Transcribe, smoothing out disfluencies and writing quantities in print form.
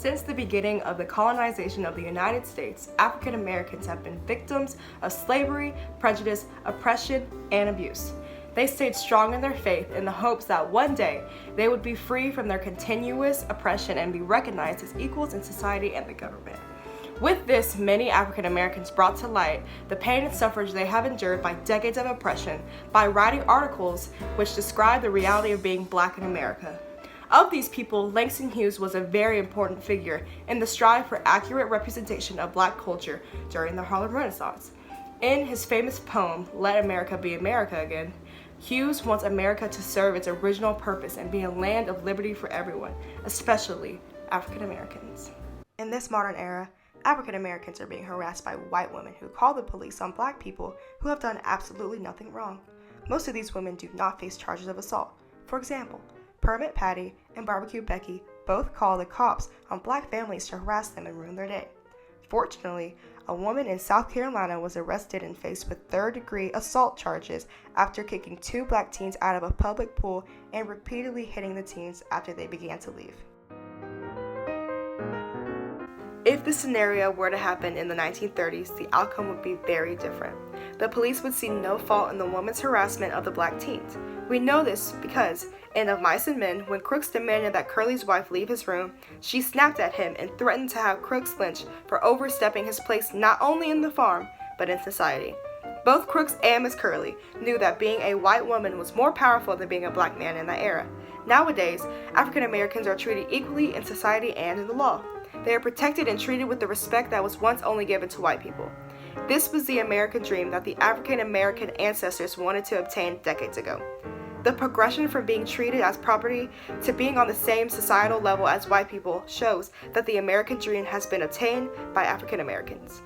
Since the beginning of the colonization of the United States, African Americans have been victims of slavery, prejudice, oppression, and abuse. They stayed strong in their faith in the hopes that one day they would be free from their continuous oppression and be recognized as equals in society and the government. With this, many African Americans brought to light the pain and suffrage they have endured by decades of oppression by writing articles which describe the reality of being Black in America. Of these people, Langston Hughes was a very important figure in the strive for accurate representation of Black culture during the Harlem Renaissance. In his famous poem, Let America Be America Again, Hughes wants America to serve its original purpose and be a land of liberty for everyone, especially African Americans. In this modern era, African Americans are being harassed by white women who call the police on Black people who have done absolutely nothing wrong. Most of these women do not face charges of assault. For example, Permit Patty and Barbecue Becky both call the cops on Black families to harass them and ruin their day. Fortunately, a woman in South Carolina was arrested and faced with third-degree assault charges after kicking 2 Black teens out of a public pool and repeatedly hitting the teens after they began to leave. If this scenario were to happen in the 1930s, the outcome would be very different. The police would see no fault in the woman's harassment of the Black teens. We know this because, in Of Mice and Men, when Crooks demanded that Curly's wife leave his room, she snapped at him and threatened to have Crooks lynched for overstepping his place not only in the farm, but in society. Both Crooks and Miss Curly knew that being a white woman was more powerful than being a Black man in that era. Nowadays, African Americans are treated equally in society and in the law. They are protected and treated with the respect that was once only given to white people. This was the American dream that the African American ancestors wanted to obtain decades ago. The progression from being treated as property to being on the same societal level as white people shows that the American dream has been obtained by African Americans.